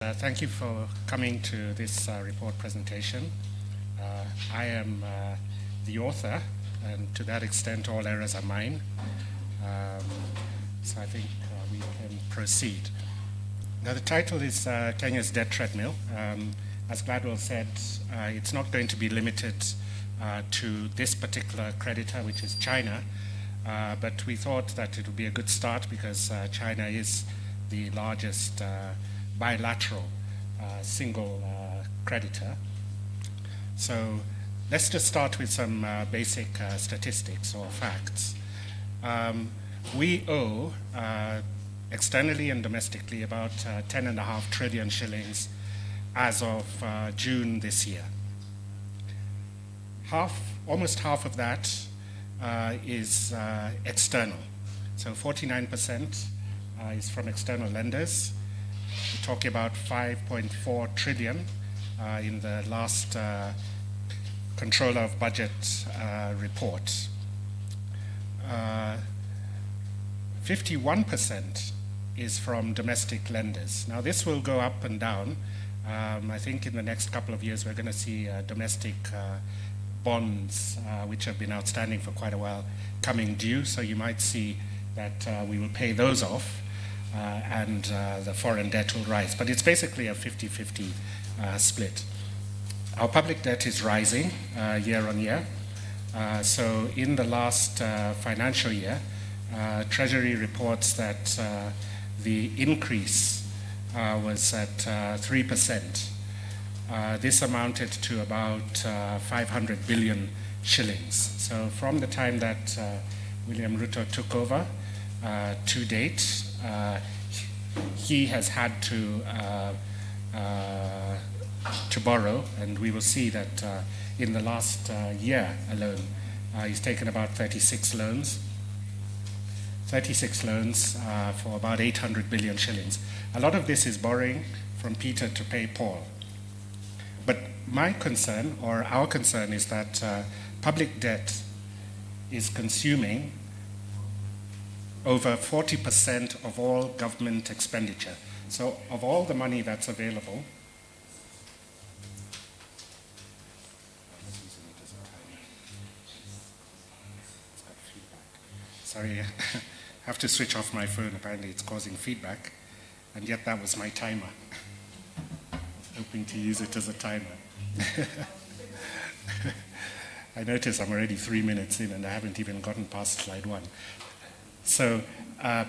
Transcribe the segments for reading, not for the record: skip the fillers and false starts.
Thank you for coming to this report presentation. I am the author, and to that extent all errors are mine. So I think we can proceed. Now the title is Kenya's Debt Treadmill. As Gladwell said, it's not going to be limited to this particular creditor, which is China, but we thought that it would be a good start because China is the largest bilateral single creditor. So let's just start with some basic statistics or facts. We owe externally and domestically about 10.5 trillion shillings as of June this year. Almost half of that is external. So 49% is from external lenders. We're talking about 5.4 trillion in the last Controller of Budget report. 51% is from domestic lenders. Now this will go up and down. I think in the next couple of years we're going to see domestic bonds, which have been outstanding for quite a while, coming due. So you might see that we will pay those off. And the foreign debt will rise. But it's basically a 50-50 split. Our public debt is rising year on year. So in the last financial year, Treasury reports that the increase was at 3%. This amounted to about 500 billion shillings. So from the time that William Ruto took over to date, he has had to borrow, and we will see that in the last year alone, he's taken about 36 loans for about 800 billion shillings. A lot of this is borrowing from Peter to pay Paul. But my concern, or our concern, is that public debt is consuming over 40% of all government expenditure. So of all the money that's available, sorry, I have to switch off my phone. Apparently it's causing feedback, and yet that was my timer. I was hoping to use it as a timer. I notice I'm already 3 minutes in and I haven't even gotten past slide 1. So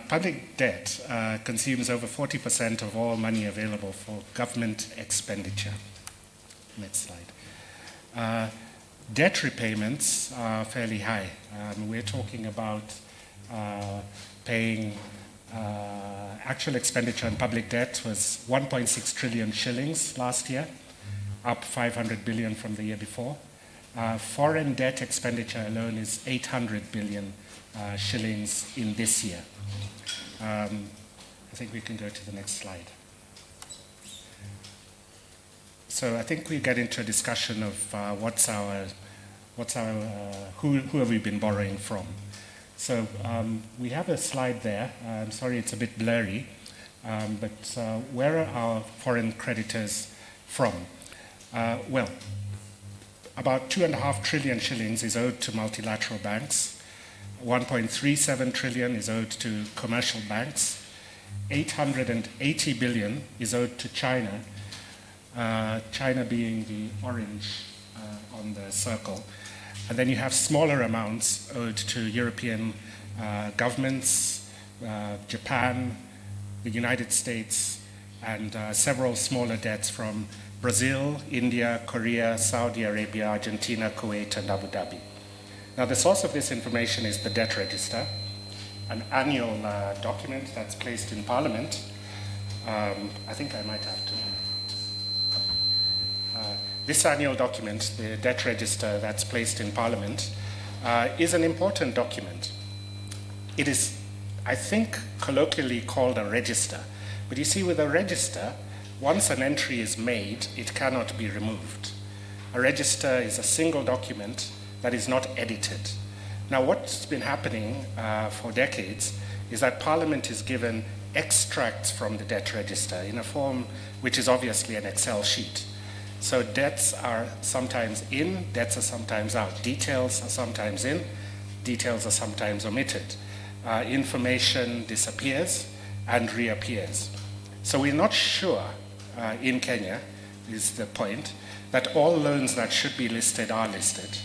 public debt consumes over 40% of all money available for government expenditure. Next slide. Debt repayments are fairly high. We're talking about paying actual expenditure on public debt was 1.6 trillion shillings last year, up 500 billion from the year before. Foreign debt expenditure alone is 800 billion shillings in this year. I think we can go to the next slide. So I think we get into a discussion of who have we been borrowing from. So we have a slide there. I'm sorry it's a bit blurry, but where are our foreign creditors from? Well, about 2.5 trillion shillings is owed to multilateral banks. 1.37 trillion is owed to commercial banks. 880 billion is owed to China, China being the orange on the circle. And then you have smaller amounts owed to European governments, Japan, the United States, and several smaller debts from Brazil, India, Korea, Saudi Arabia, Argentina, Kuwait, and Abu Dhabi. Now, the source of this information is the debt register, an annual document that's placed in Parliament. I think I might have to. This annual document, the debt register that's placed in Parliament, is an important document. It is, I think, colloquially called a register. But you see, with a register, once an entry is made, it cannot be removed. A register is a single document that is not edited. Now, what's been happening for decades is that Parliament is given extracts from the debt register in a form which is obviously an Excel sheet. So debts are sometimes in, debts are sometimes out. Details are sometimes in, details are sometimes omitted. Information disappears and reappears. So we're not sure in Kenya, is the point, that all loans that should be listed are listed,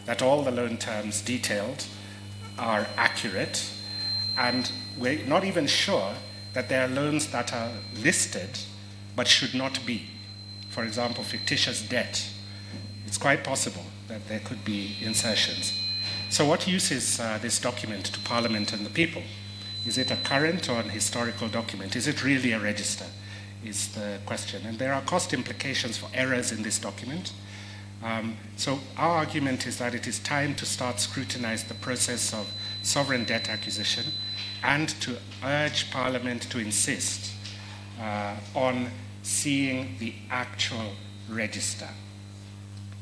that all the loan terms detailed are accurate, and we're not even sure that there are loans that are listed but should not be. For example, fictitious debt. It's quite possible that there could be insertions. So what use is this document to Parliament and the people? Is it a current or an historical document? Is it really a register, is the question. And there are cost implications for errors in this document. So our argument is that it is time to start scrutinize the process of sovereign debt acquisition and to urge Parliament to insist on seeing the actual register.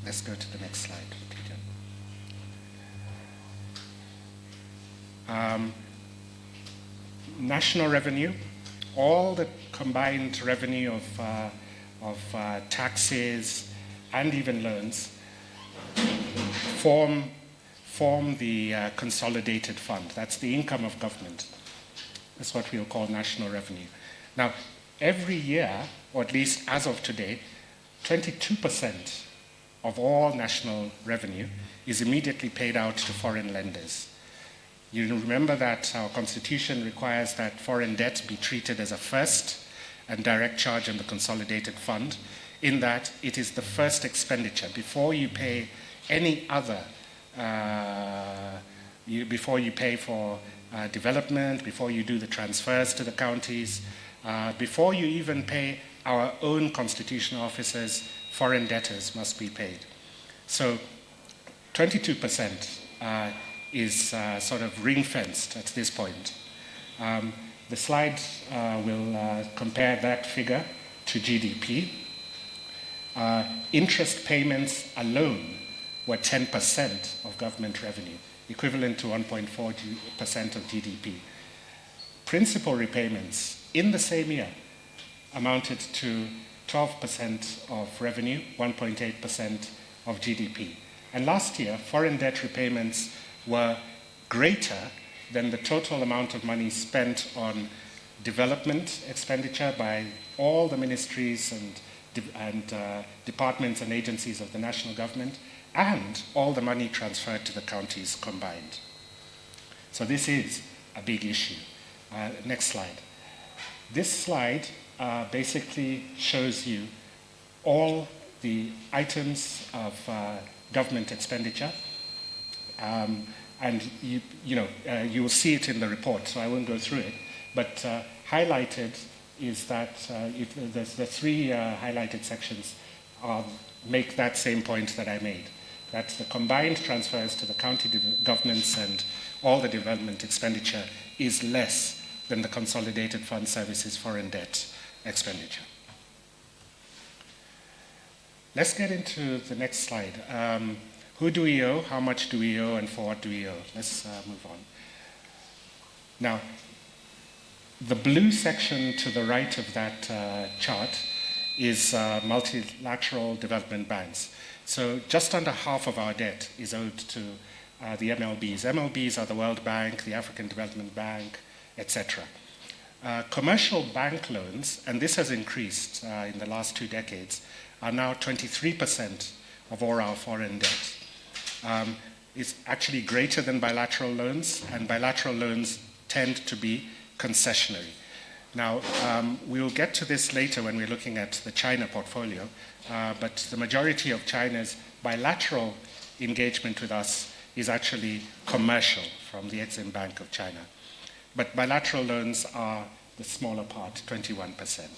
Let's go to the next slide. National revenue, all the combined revenue of taxes and even loans form the consolidated fund. That's the income of government. That's what we'll call national revenue. Now, every year, or at least as of today, 22% of all national revenue is immediately paid out to foreign lenders. You remember that our constitution requires that foreign debt be treated as a first and direct charge on the consolidated fund, in that it is the first expenditure. Before you pay any other, before you pay for development, before you do the transfers to the counties, before you even pay our own constitutional officers, foreign debtors must be paid. So 22% is sort of ring-fenced at this point. The slide will compare that figure to GDP. Interest payments alone were 10% of government revenue, equivalent to 1.4% of GDP. Principal repayments in the same year amounted to 12% of revenue, 1.8% of GDP. And last year, foreign debt repayments were greater than the total amount of money spent on development expenditure by all the ministries and departments and agencies of the national government, and all the money transferred to the counties combined. So this is a big issue. Next slide. This slide basically shows you all the items of government expenditure, and you will see it in the report, so I won't go through it. But highlighted is that if the three highlighted sections make that same point that I made, that the combined transfers to the county governments and all the development expenditure is less than the consolidated fund services foreign debt expenditure. Let's get into the next slide. Who do we owe, how much do we owe, and for what do we owe? Let's move on. Now, the blue section to the right of that chart is multilateral development banks. So just under half of our debt is owed to the MLBs. MLBs are the World Bank, the African Development Bank, etc. Commercial bank loans, and this has increased in the last 2 decades, are now 23% of all our foreign debt. It's actually greater than bilateral loans, and bilateral loans tend to be concessionary. Now, we'll get to this later when we're looking at the China portfolio, but the majority of China's bilateral engagement with us is actually commercial from the Exim Bank of China. But bilateral loans are the smaller part, 21%.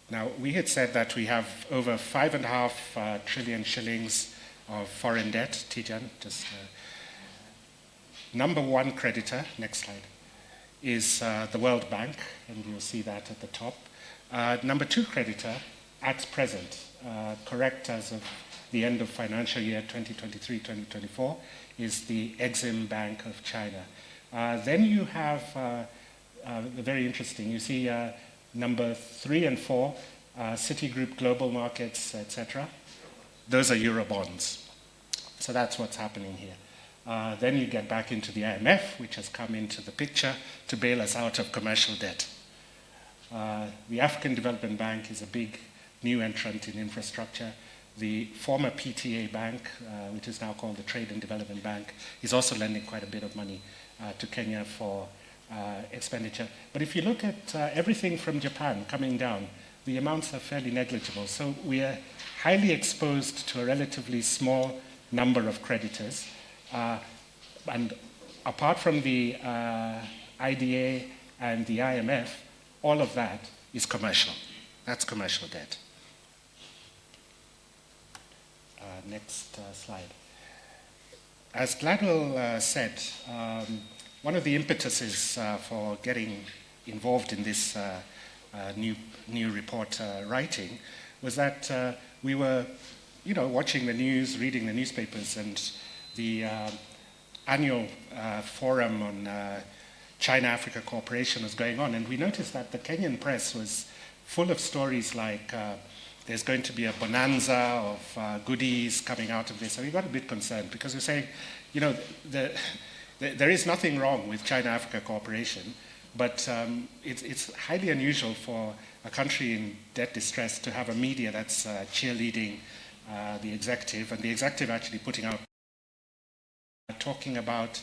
Now, we had said that we have over 5.5 trillion shillings of foreign debt. Tijan, just number one creditor, next slide, is the World Bank, and you'll see that at the top. Number two creditor, at present, correct as of the end of financial year 2023-2024, is the Exim Bank of China. Then you have very interesting. You see number 3 and 4, Citigroup Global Markets, etc. Those are Eurobonds. So that's what's happening here. Then you get back into the IMF, which has come into the picture to bail us out of commercial debt. The African Development Bank is a big new entrant in infrastructure. The former PTA Bank, which is now called the Trade and Development Bank, is also lending quite a bit of money to Kenya for expenditure. But if you look at everything from Japan coming down, the amounts are fairly negligible. So we are highly exposed to a relatively small number of creditors. And apart from the IDA and the IMF, all of that is commercial. That's commercial debt. Next slide. As Gladwell said, one of the impetuses for getting involved in this new report writing was that we were, watching the news, reading the newspapers, and the annual forum on China-Africa cooperation was going on, and we noticed that the Kenyan press was full of stories like there's going to be a bonanza of goodies coming out of this. So we got a bit concerned because we're saying, there is nothing wrong with China-Africa cooperation, but it's highly unusual for a country in debt distress to have a media that's cheerleading the executive, and the executive actually putting out, talking about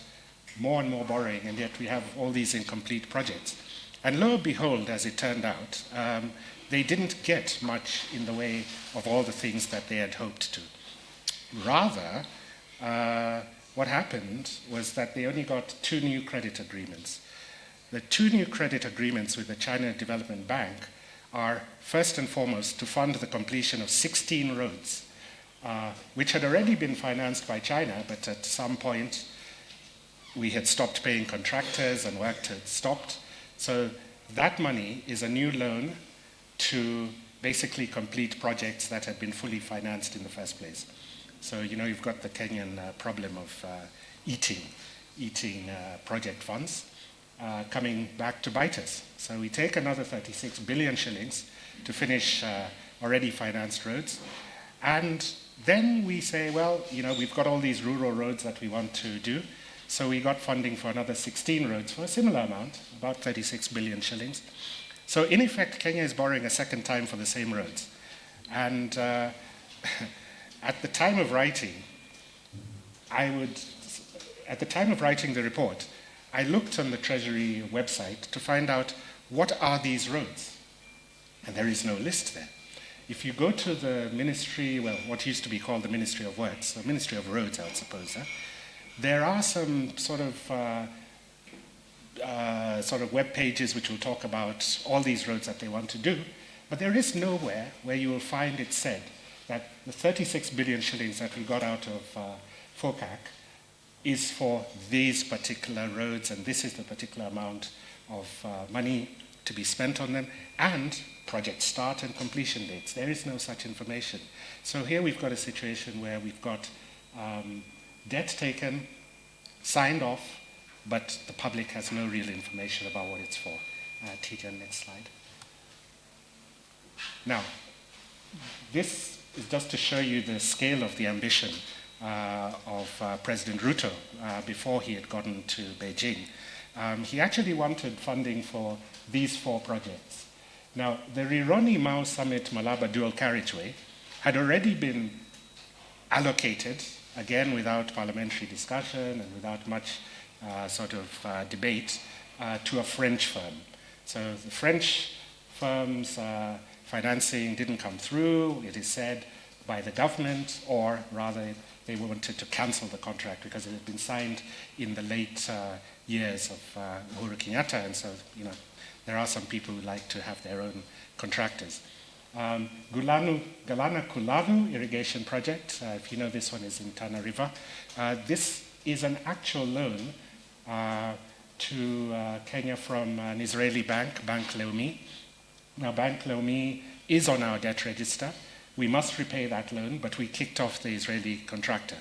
more and more borrowing, and yet we have all these incomplete projects. And lo and behold, as it turned out, they didn't get much in the way of all the things that they had hoped to. Rather, what happened was that they only got 2 new credit agreements. The 2 new credit agreements with the China Development Bank are, first and foremost, to fund the completion of 16 roads, which had already been financed by China, but at some point we had stopped paying contractors and work had stopped. So that money is a new loan to basically complete projects that had been fully financed in the first place. So, you've got the Kenyan problem of eating project funds coming back to bite us. So we take another 36 billion shillings to finish already financed roads. And then we say, well, we've got all these rural roads that we want to do. So we got funding for another 16 roads for a similar amount, about 36 billion shillings. So in effect, Kenya is borrowing a second time for the same roads. And at the time of writing, the report, I looked on the Treasury website to find out what are these roads. And there is no list there. If you go to the ministry, well, what used to be called the Ministry of Works, the Ministry of Roads, I would suppose, there are some sort of web pages which will talk about all these roads that they want to do, but there is nowhere where you will find it said that the 36 billion shillings that we got out of FOCAC is for these particular roads, and this is the particular amount of money to be spent on them, and project start and completion dates. There is no such information. So here we've got a situation where we've got debt taken, signed off, but the public has no real information about what it's for. Tijan, next slide. Now, this is just to show you the scale of the ambition of President Ruto before he had gotten to Beijing. He actually wanted funding for these 4 projects. Now, the Rironi Mao Summit Malaba Dual Carriageway had already been allocated, again without parliamentary discussion and without much debate, to a French firm. So the French firm's financing didn't come through, it is said, by the government, or rather they wanted to cancel the contract because it had been signed in the late years of Uhuru Kenyatta, and so there are some people who like to have their own contractors. Galana Kulalu irrigation project, if you know, this one is in Tana River. This is an actual loan to Kenya from an Israeli bank, Bank Leumi. Now, Bank Leumi is on our debt register. We must repay that loan, but we kicked off the Israeli contractor.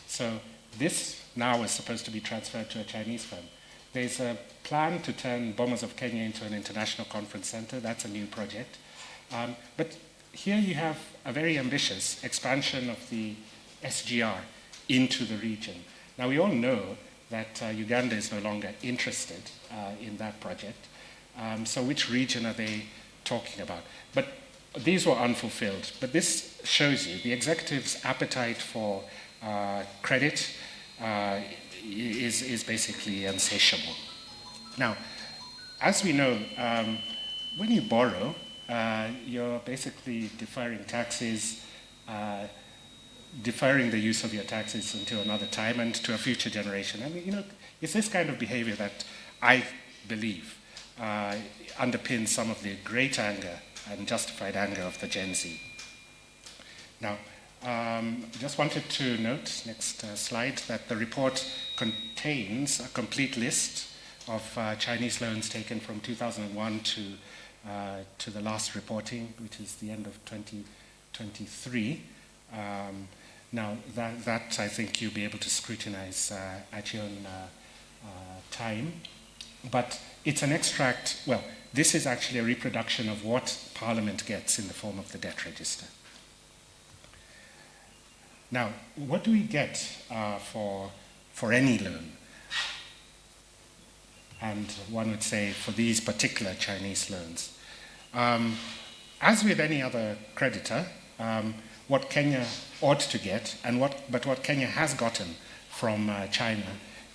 So this now is supposed to be transferred to a Chinese firm. There's a plan to turn Bomas of Kenya into an international conference center. That's a new project. But here you have a very ambitious expansion of the SGR into the region. Now, we all know that Uganda is no longer interested in that project. So which region are they talking about? But these were unfulfilled. But this shows you the executive's appetite for credit is basically insatiable. Now, as we know, when you borrow, you're basically deferring taxes, deferring the use of your taxes until another time and to a future generation. I mean, it's this kind of behavior that I believe underpins some of the great anger and justified anger of the Gen Z. Now, just wanted to note, next slide, that the report contains a complete list of Chinese loans taken from 2001 to the last reporting, which is the end of 2023. Now, that I think you'll be able to scrutinize at your own time. But it's an extract, well, this is actually a reproduction of what Parliament gets in the form of the debt register. Now, what do we get for any loan? And one would say for these particular Chinese loans. As with any other creditor, what Kenya ought to get, but what Kenya has gotten from China,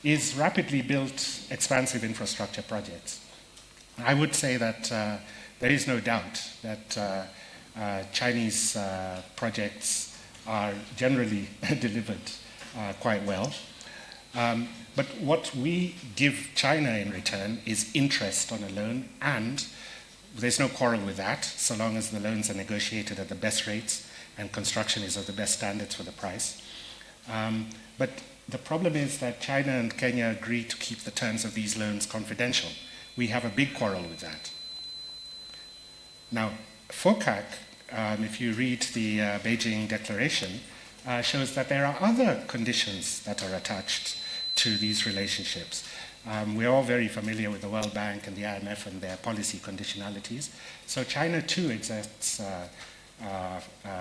is rapidly built expansive infrastructure projects. I would say that there is no doubt that Chinese projects are generally delivered quite well. But what we give China in return is interest on a loan, and there's no quarrel with that, so long as the loans are negotiated at the best rates and construction is of the best standards for the price. But the problem is that China and Kenya agree to keep the terms of these loans confidential. We have a big quarrel with that. Now, FOCAC, if you read the Beijing Declaration, shows that there are other conditions that are attached to these relationships. We're all very familiar with the World Bank and the IMF and their policy conditionalities. So China too exerts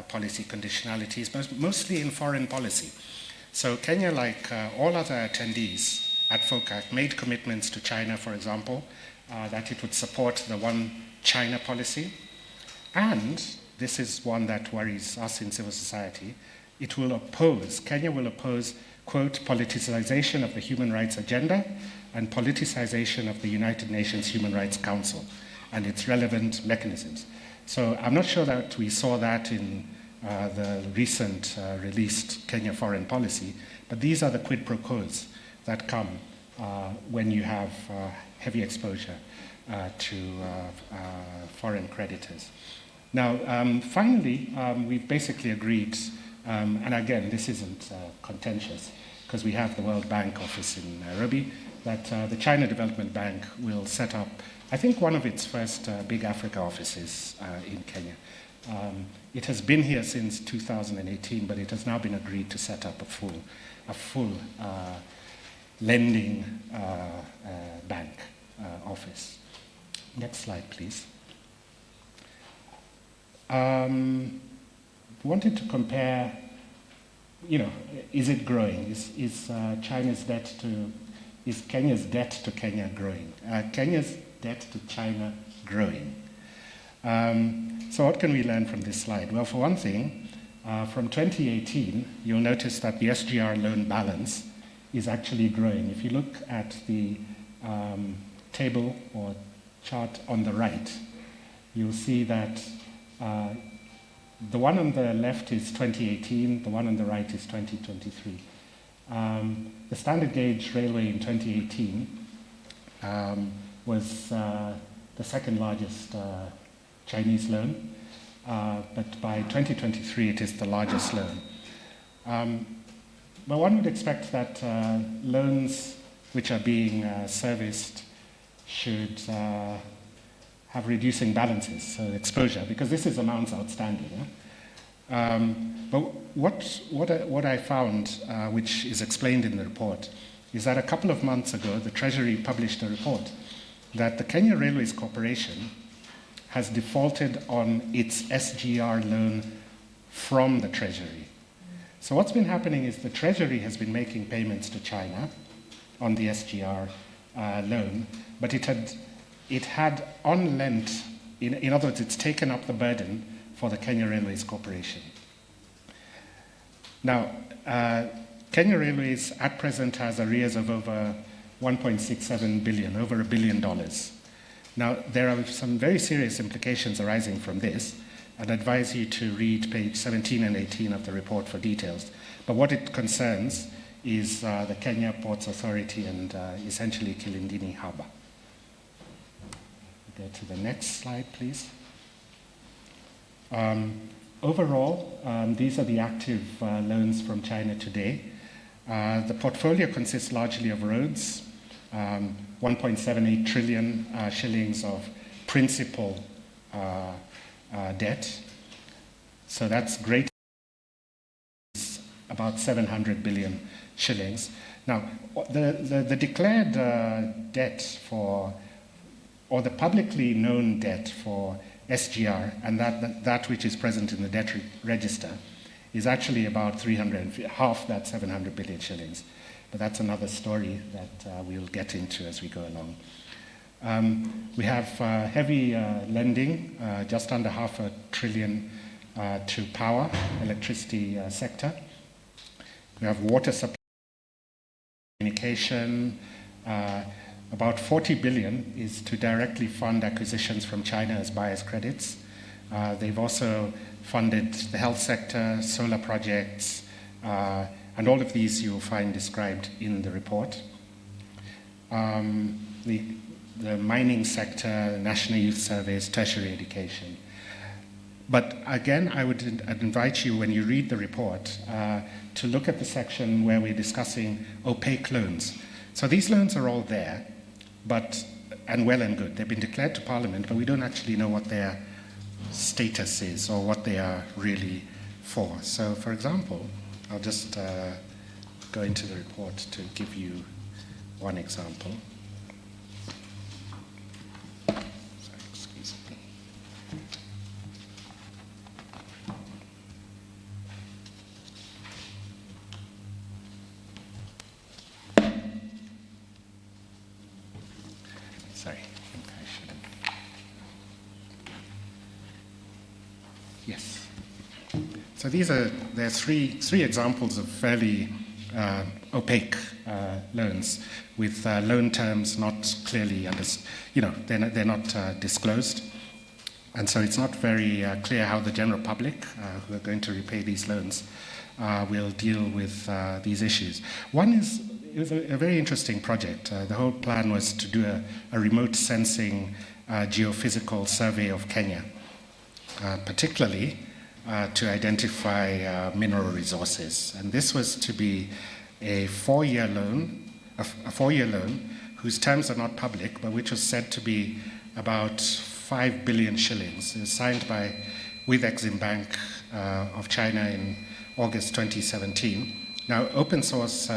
policy conditionalities, mostly in foreign policy. So Kenya, like all other attendees at FOCAC, made commitments to China, for example, that it would support the One China policy. And this is one that worries us in civil society. Kenya will oppose, quote, politicization of the human rights agenda and politicization of the United Nations Human Rights Council and its relevant mechanisms. So I'm not sure that we saw that in the recent released Kenya foreign policy, but these are the quid pro quos that come when you have heavy exposure to foreign creditors. Now, finally, we've basically agreed, and again, this isn't contentious, because we have the World Bank office in Nairobi, that the China Development Bank will set up, I think, one of its first big Africa offices in Kenya. It has been here since 2018, but it has now been agreed to set up a full lending bank office. Next slide, please. Wanted to compare, is it growing? Is Kenya's debt to Kenya growing? Kenya's debt to China growing? So what can we learn from this slide? Well, for one thing, from 2018, you'll notice that the SGR loan balance is actually growing. If you look at the table or chart on the right, you'll see that the one on the left is 2018, the one on the right is 2023. The standard gauge railway in 2018 was the second largest Chinese loan, but by 2023 it is the largest loan. But one would expect that loans which are being serviced should have reducing balances, so exposure, because this is amounts outstanding. But what I found, which is explained in the report, is that a couple of months ago, the Treasury published a report that the Kenya Railways Corporation has defaulted on its SGR loan from the Treasury. So what's been happening is the Treasury has been making payments to China on the SGR loan, but it had on lent, in other words, it's taken up the burden for the Kenya Railways Corporation. Now, Kenya Railways at present has arrears of over 1.67 billion, over $1 billion. Now, there are some very serious implications arising from this. I'd advise you to read page 17 and 18 of the report for details. But what it concerns is the Kenya Ports Authority and essentially Kilindini Harbour. Go to the next slide, please. Overall, these are the active loans from China today. The portfolio consists largely of roads, 1.78 trillion shillings of principal debt. So that's great, about 700 billion shillings. Now, the declared debt for, or the publicly known debt for SGR, and that which is present in the debt register, is actually about half that 700 billion shillings. But that's another story that we'll get into as we go along. We have heavy lending, just under $500 billion to power, electricity sector. We have water supply, communication. About 40 billion is to directly fund acquisitions from China as buyer's credits. They've also funded the health sector, solar projects, and all of these you'll find described in the report. The mining sector, national youth surveys, tertiary education. But again, I'd invite you, when you read the report, to look at the section where we're discussing opaque loans. So these loans are all there, and well and good. They've been declared to Parliament, but we don't actually know what their status is or what they are really for. So, for example, I'll just go into the report to give you one example. Sorry, excuse me. Sorry, I think I should have. Yes. So there are three examples of fairly opaque loans with loan terms not clearly they're not disclosed, and so it's not very clear how the general public who are going to repay these loans will deal with these issues. One is it was a very interesting project. The whole plan was to do a remote sensing geophysical survey of Kenya, particularly to identify mineral resources. And this was to be a four-year loan whose terms are not public, but which was said to be about 5 billion shillings. It was signed with Exim Bank of China in August 2017. Now, open source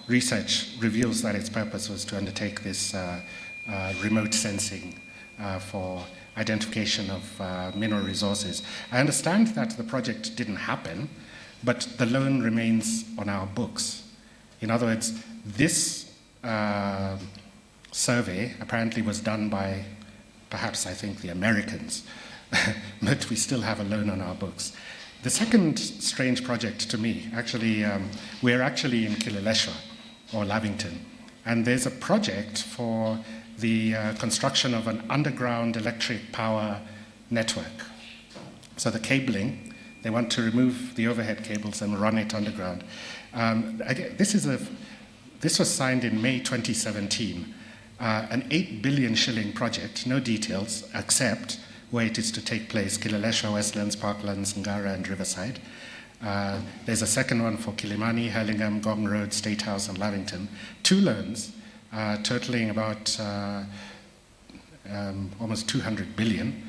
research reveals that its purpose was to undertake this remote sensing for identification of mineral resources. I understand that the project didn't happen, but the loan remains on our books. In other words, this survey apparently was done by, perhaps I think, the Americans, but we still have a loan on our books. The second strange project to me, actually, we're actually in Kileleshwa, or Lavington, and there's a project for the construction of an underground electric power network. So the cabling, they want to remove the overhead cables and run it underground. This was signed in May 2017, an 8 billion shilling project, no details, except where it is to take place, Kileleshwa, Westlands, Parklands, Ngara, and Riverside. There's a second one for Kilimani, Hurlingham, Gong Road, State House, and Lavington. 2 loans, totaling about almost 200 billion.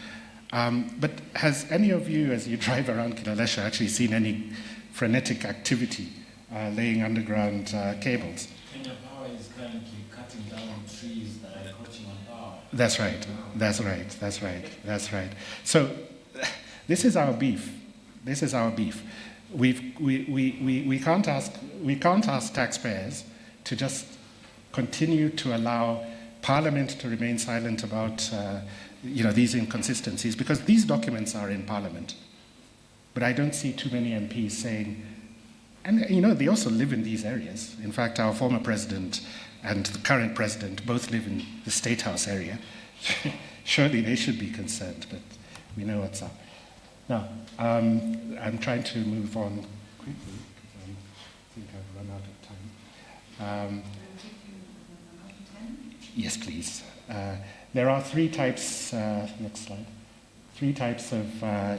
But has any of you, as you drive around Kileleshwa, actually seen any frenetic activity laying underground cables? Kenya currently cutting down trees that are encroaching on power. That's right. So this is our beef. We can't ask taxpayers to just continue to allow Parliament to remain silent about these inconsistencies, because these documents are in Parliament. But I don't see too many MPs saying, and they also live in these areas. In fact, our former president and the current president both live in the State House area. Surely they should be concerned, but we know what's up. Now, I'm trying to move on quickly because I think I've run out of time. Yes, please. There are three types, next slide, three types of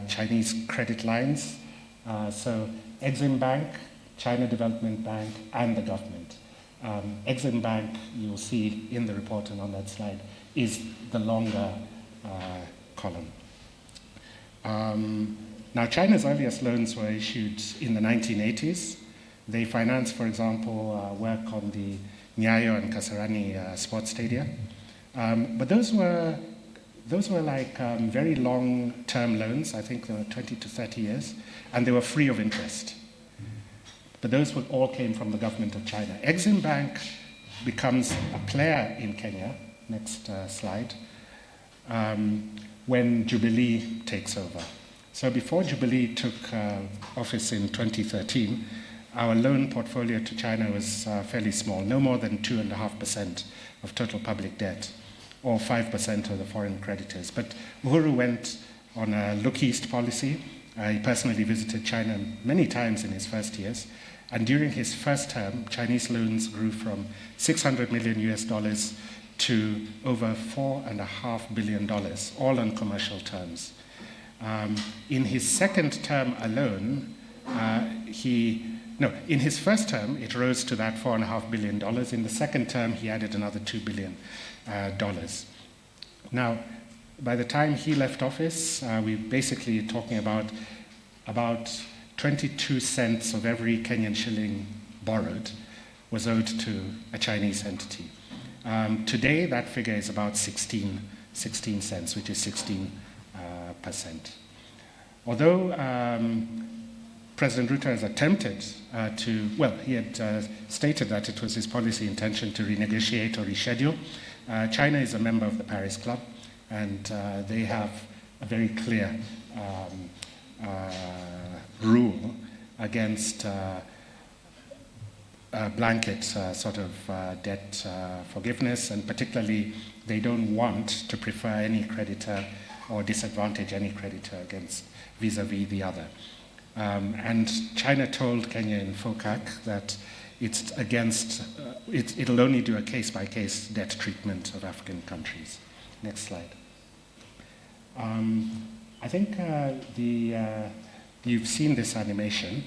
Chinese credit lines. So Exim Bank, China Development Bank, and the government. Exim Bank, you'll see in the report and on that slide, is the longer column. Now, China's earliest loans were issued in the 1980s. They financed, for example, work on the Nyayo and Kasarani sports stadia. But those were like very long-term loans. I think they were 20 to 30 years, and they were free of interest. But those all came from the government of China. Exim Bank becomes a player in Kenya, next slide, when Jubilee takes over. So before Jubilee took office in 2013, our loan portfolio to China was fairly small, no more than 2.5% of total public debt, or 5% of the foreign creditors. But Uhuru went on a look east policy. He personally visited China many times in his first years. And during his first term, Chinese loans grew from $600 million to over $4.5 billion, all on commercial terms. In his second term alone, in his first term, it rose to that $4.5 billion. In the second term, he added another $2 billion. Now, by the time he left office, we basically talking about 22 cents of every Kenyan shilling borrowed was owed to a Chinese entity. Today, that figure is about 16 cents, which is 16%. Although President Ruto has attempted he had stated that it was his policy intention to renegotiate or reschedule. China is a member of the Paris Club, and they have a very clear rule against blanket sort of debt forgiveness, and particularly they don't want to prefer any creditor or disadvantage any creditor against vis-a-vis the other. And China told Kenya in FOCAC that it's against, it'll only do a case-by-case debt treatment of African countries. Next slide. I think you've seen this animation,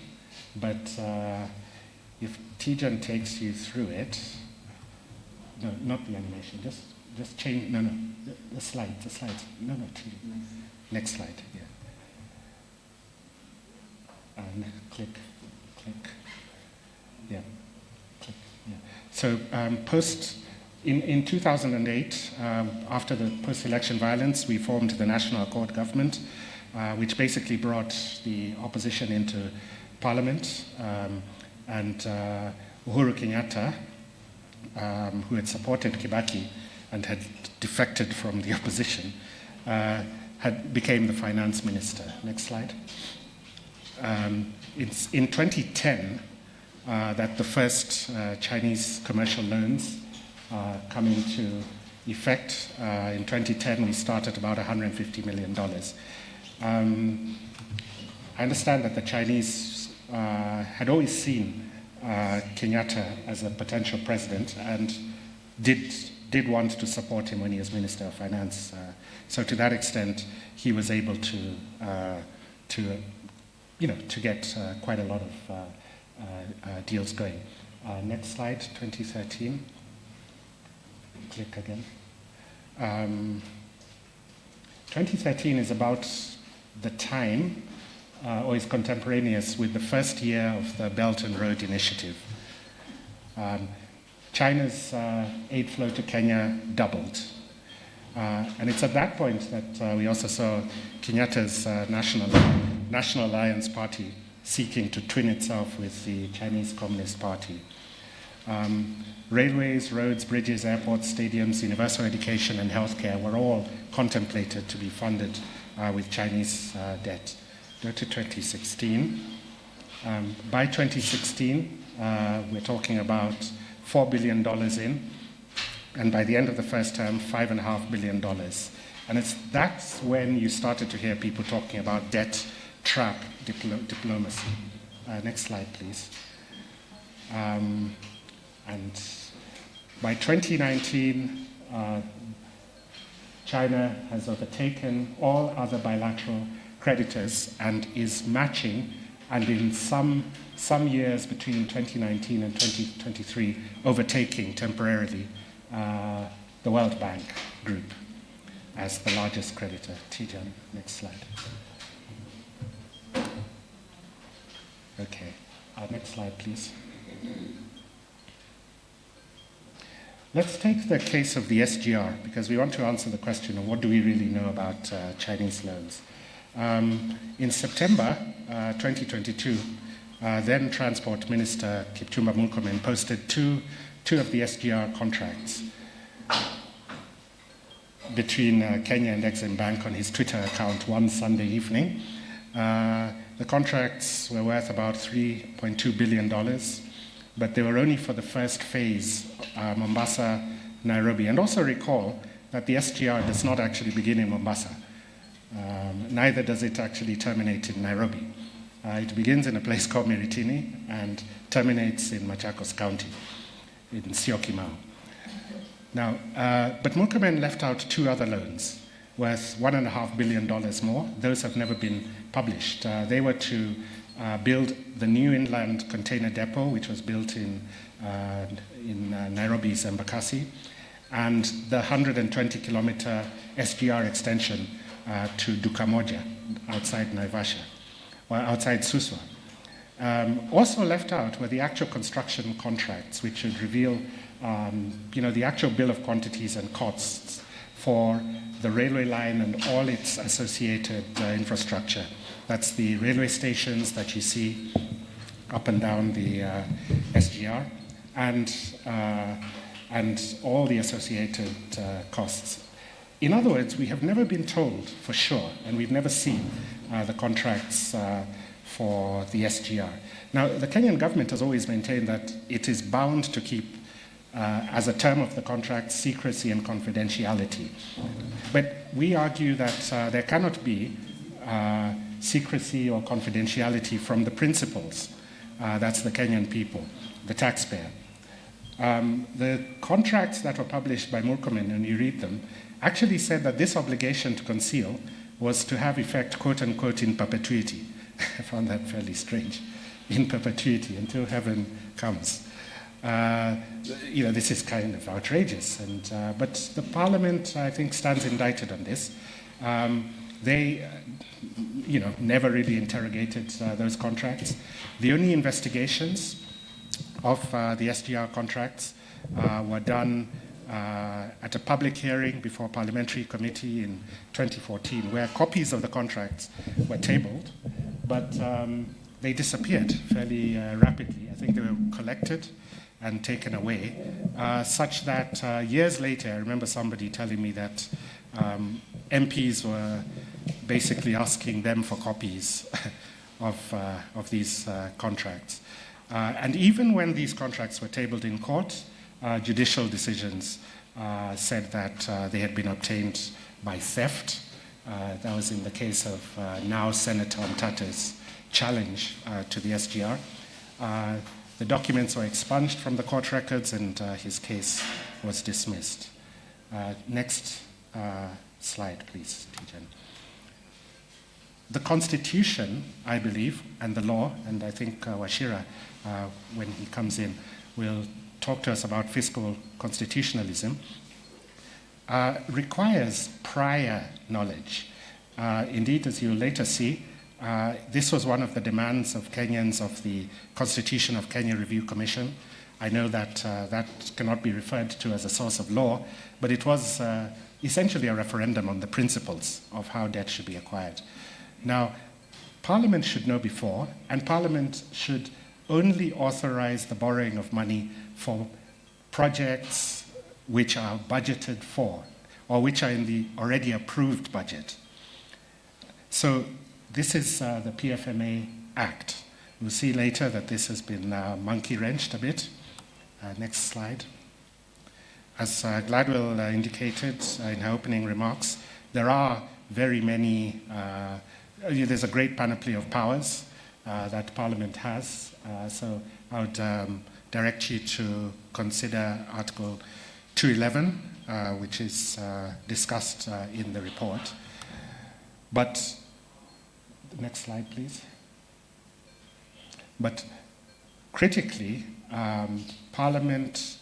but if Tijan takes you through it, no, not the animation, just change, the slides, no, Tijan. Next slide, yeah. And click, yeah, click, yeah. So in 2008, after the post-election violence, we formed the National Accord government, which basically brought the opposition into parliament, and Uhuru Kenyatta, who had supported Kibaki and had defected from the opposition, became the finance minister. Next slide. It's in 2010 that the first Chinese commercial loans come into effect. In 2010, we started about $150 million. I understand that the Chinese had always seen Kenyatta as a potential president and did want to support him when he was Minister of Finance. So to that extent, he was able to get quite a lot of deals going. Next slide, 2013. Click again. 2013 is about the time, or is contemporaneous with the first year of the Belt and Road Initiative. China's aid flow to Kenya doubled. And it's at that point that we also saw Kenyatta's National Alliance Party seeking to twin itself with the Chinese Communist Party. Railways, roads, bridges, airports, stadiums, universal education, and healthcare were all contemplated to be funded with Chinese debt. Go to 2016. By 2016, we're talking about $4 billion in, and by the end of the first term, $5.5 billion. And that's when you started to hear people talking about debt trap diplomacy. Next slide, please. And by 2019, China has overtaken all other bilateral creditors and is matching, and in some years between 2019 and 2023, overtaking temporarily the World Bank Group as the largest creditor. Tijan, next slide. Okay, next slide, please. Let's take the case of the SGR, because we want to answer the question of what do we really know about Chinese loans. In September 2022, then Transport Minister Kipchumba Murkomen posted two of the SGR contracts between Kenya and Exim Bank on his Twitter account one Sunday evening. The contracts were worth about $3.2 billion, but they were only for the first phase, Mombasa, Nairobi. And also recall that the SGR does not actually begin in Mombasa. Neither does it actually terminate in Nairobi. It begins in a place called Miritini and terminates in Machakos County, in Syokimau. Now, but Murkomen left out two other loans worth $1.5 billion more. Those have never been published. They were to build the new inland container depot, which was built in Nairobi's Embakasi, and the 120-kilometer SGR extension to Dukamoja, outside Naivasha, or outside Suswa. Also left out were the actual construction contracts, which should reveal the actual bill of quantities and costs for the railway line and all its associated infrastructure. That's the railway stations that you see up and down the SGR, and all the associated costs. In other words, we have never been told for sure, and we've never seen the contracts for the SGR. Now, the Kenyan government has always maintained that it is bound to keep, as a term of the contract, secrecy and confidentiality. But we argue that there cannot be secrecy or confidentiality from the principals. That's the Kenyan people, the taxpayer. The contracts that were published by Murkomen, when you read them, actually said that this obligation to conceal was to have effect, quote unquote, in perpetuity. I found that fairly strange. In perpetuity, until heaven comes. This is kind of outrageous. But the parliament, I think, stands indicted on this. They, never really interrogated those contracts. The only investigations of the SGR contracts were done at a public hearing before a parliamentary committee in 2014, where copies of the contracts were tabled, but they disappeared fairly rapidly. I think they were collected and taken away, such that years later, I remember somebody telling me that MPs were basically asking them for copies of these contracts. And even when these contracts were tabled in court, judicial decisions said that they had been obtained by theft. That was in the case of now Senator Mtata's challenge to the SGR. The documents were expunged from the court records and his case was dismissed. Next slide, please, Tijan. The Constitution, I believe, and the law, and I think Wachira, when he comes in, will talk to us about fiscal constitutionalism, requires prior knowledge. Indeed, as you'll later see, this was one of the demands of Kenyans of the Constitution of Kenya Review Commission, I know that that cannot be referred to as a source of law, but it was essentially a referendum on the principles of how debt should be acquired. Now, Parliament should know before, and Parliament should only authorize the borrowing of money for projects which are budgeted for, or which are in the already approved budget. So this is the PFMA Act. We'll see later that this has been monkey-wrenched a bit. Next slide. As Gladwell indicated in her opening remarks, there are very many, there's a great panoply of powers that Parliament has. So I would direct you to consider Article 211, which is discussed in the report. But, next slide, please. But critically, Parliament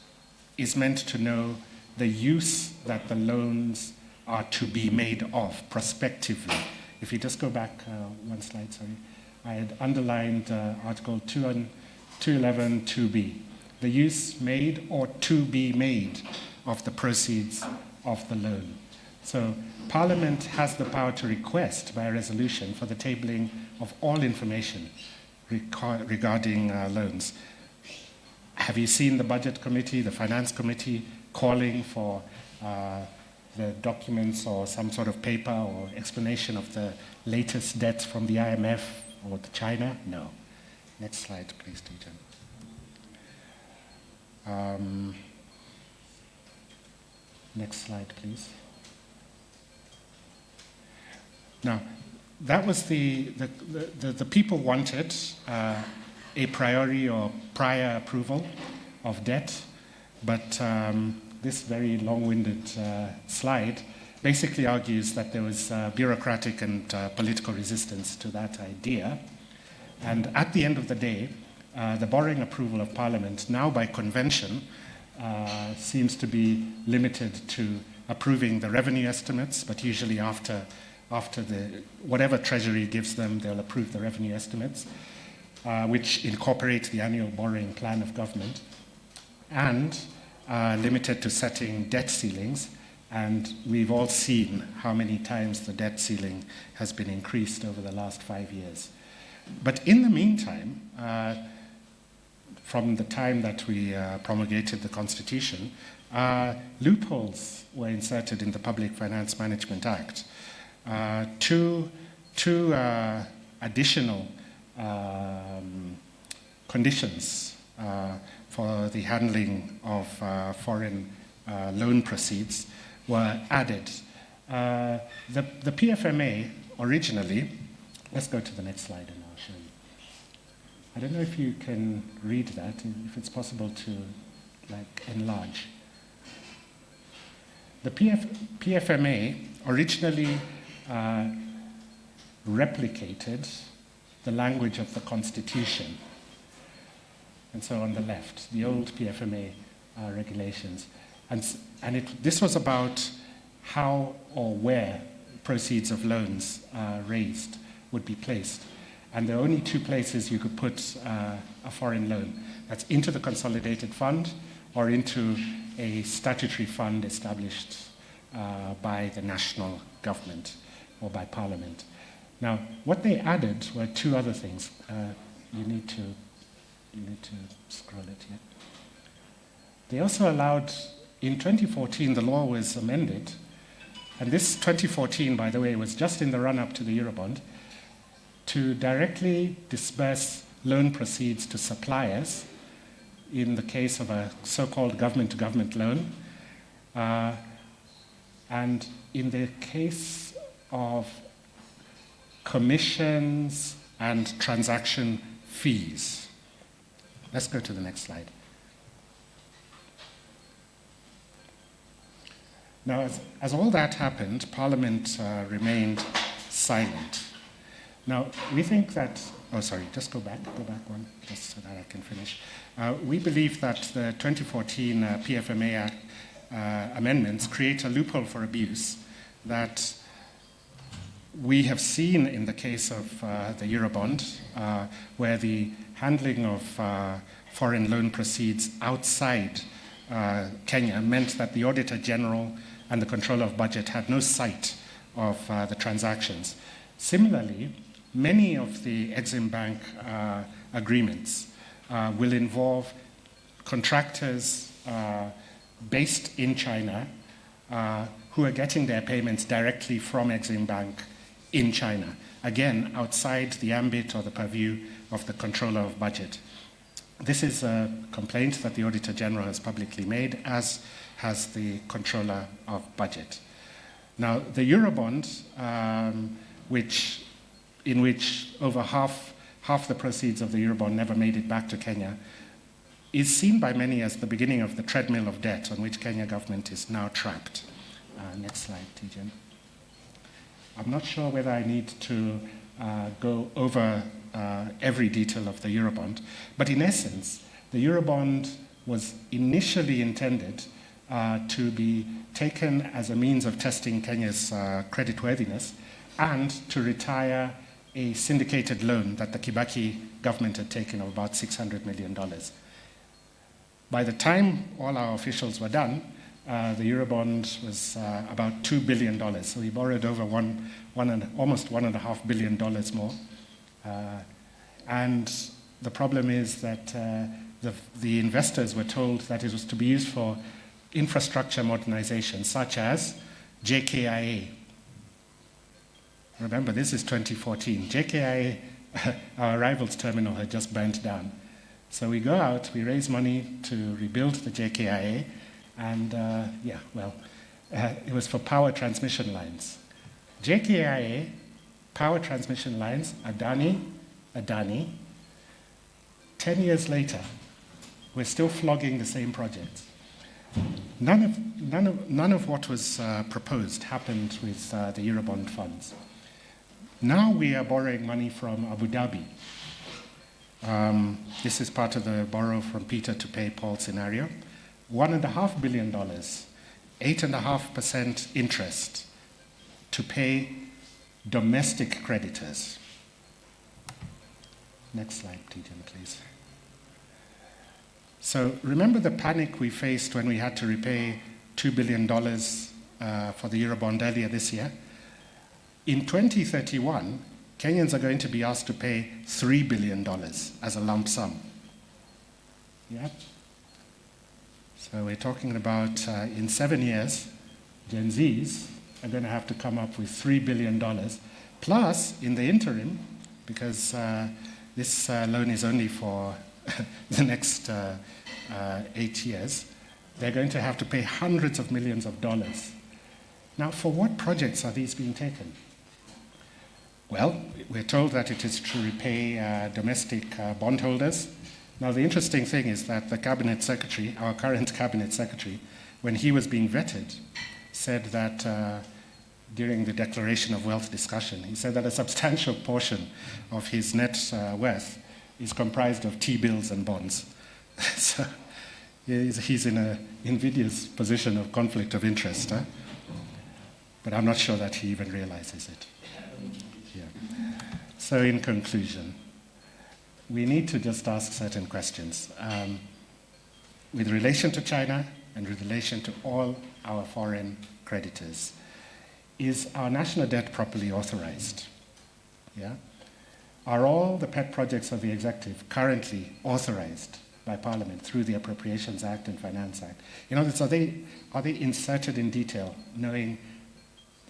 is meant to know the use that the loans are to be made of prospectively. If you just go back one slide, sorry. I had underlined Article 211 2b, the use made or to be made of the proceeds of the loan. So Parliament has the power to request by a resolution for the tabling of all information regarding loans. Have you seen the Budget Committee, the Finance Committee, calling for the documents or some sort of paper or explanation of the latest debts from the IMF or China? No. Next slide, please, Tijan. Next slide, please. Now, that was the people wanted a priori or prior approval of debt, but this very long-winded slide basically argues that there was bureaucratic and political resistance to that idea. And at the end of the day, the borrowing approval of Parliament, now by convention, seems to be limited to approving the revenue estimates, but usually after whatever Treasury gives them, they'll approve the revenue estimates, which incorporate the annual borrowing plan of government, and limited to setting debt ceilings. And we've all seen how many times the debt ceiling has been increased over the last 5 years. But in the meantime, from the time that we promulgated the Constitution, loopholes were inserted in the Public Finance Management Act. Two additional conditions for the handling of foreign loan proceeds were added. The PFMA originally, let's go to the next slide and I'll show you. I don't know if you can read that, if it's possible to enlarge. The PFMA originally replicated the language of the Constitution. And so on the left, the old PFMA regulations. And this was about how or where proceeds of loans raised would be placed. And there are only two places you could put a foreign loan. That's into the consolidated fund or into a statutory fund established by the national government or by Parliament. Now, what they added were two other things. You need to scroll it here. They also allowed, in 2014, the law was amended, and this 2014, by the way, was just in the run-up to the Eurobond, to directly disburse loan proceeds to suppliers in the case of a so-called government-to-government loan, and in the case of commissions and transaction fees. Let's go to the next slide. Now, as all that happened, Parliament remained silent. Now, we think that, just go back one, just so that I can finish. We believe that the 2014 PFMA Act amendments create a loophole for abuse that we have seen in the case of the Eurobond, where the handling of foreign loan proceeds outside Kenya meant that the Auditor General and the Controller of Budget had no sight of the transactions. Similarly, many of the Exim Bank agreements will involve contractors based in China who are getting their payments directly from Exim Bank in China, again, outside the ambit or the purview of the Controller of Budget. This is a complaint that the Auditor General has publicly made, as has the Controller of Budget. Now, the Eurobond, in which over half the proceeds of the Eurobond never made it back to Kenya, is seen by many as the beginning of the treadmill of debt on which Kenya government is now trapped. Next slide, Tijan. I'm not sure whether I need to go over every detail of the Eurobond, but in essence, the Eurobond was initially intended to be taken as a means of testing Kenya's creditworthiness and to retire a syndicated loan that the Kibaki government had taken of about $600 million. By the time all our officials were done, the Eurobond was about $2 billion. So we borrowed over almost $1.5 billion more. And the problem is that the investors were told that it was to be used for infrastructure modernization, such as JKIA. Remember, this is 2014. JKIA, our arrivals terminal, had just burnt down. So we go out, we raise money to rebuild the JKIA, and it was for power transmission lines. JKIA, power transmission lines, Adani. 10 years later, we're still flogging the same projects. None of what was proposed happened with the Eurobond funds. Now we are borrowing money from Abu Dhabi. This is part of the borrow from Peter to pay Paul scenario. $1.5 billion, 8.5% interest to pay domestic creditors. Next slide, please. So remember the panic we faced when we had to repay $2 billion for the Eurobond earlier this year? In 2031, Kenyans are going to be asked to pay $3 billion as a lump sum. Yeah? So we're talking about in 7 years, Gen Zs are going to have to come up with $3 billion. Plus, in the interim, because this loan is only for the next 8 years, they're going to have to pay hundreds of millions of dollars. Now, for what projects are these being taken? Well, we're told that it is to repay domestic bondholders. Now, the interesting thing is that the Cabinet Secretary, our current Cabinet Secretary, when he was being vetted, said that during the Declaration of Wealth discussion, he said that a substantial portion of his net worth is comprised of T-bills and bonds. So he's in an invidious position of conflict of interest. Huh? But I'm not sure that he even realizes it. Yeah. So in conclusion, we need to just ask certain questions. With relation to China and with relation to all our foreign creditors, is our national debt properly authorized? Yeah? Are all the pet projects of the executive currently authorized by Parliament through the Appropriations Act and Finance Act? In other words, are they inserted in detail, knowing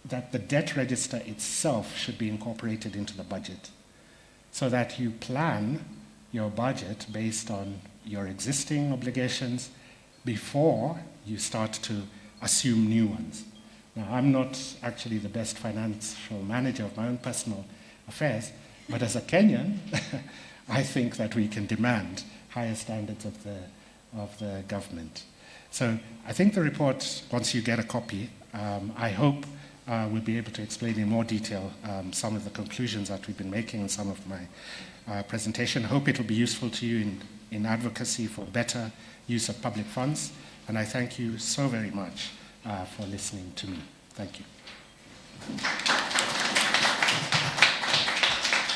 that the debt register itself should be incorporated into the budget, so that you plan your budget based on your existing obligations before you start to assume new ones? Now, I'm not actually the best financial manager of my own personal affairs, but as a Kenyan, I think that we can demand higher standards of the government. So I think the report, once you get a copy, I hope we'll be able to explain in more detail some of the conclusions that we've been making in some of my presentation. I hope it will be useful to you in advocacy for better use of public funds. And I thank you so very much for listening to me. Thank you.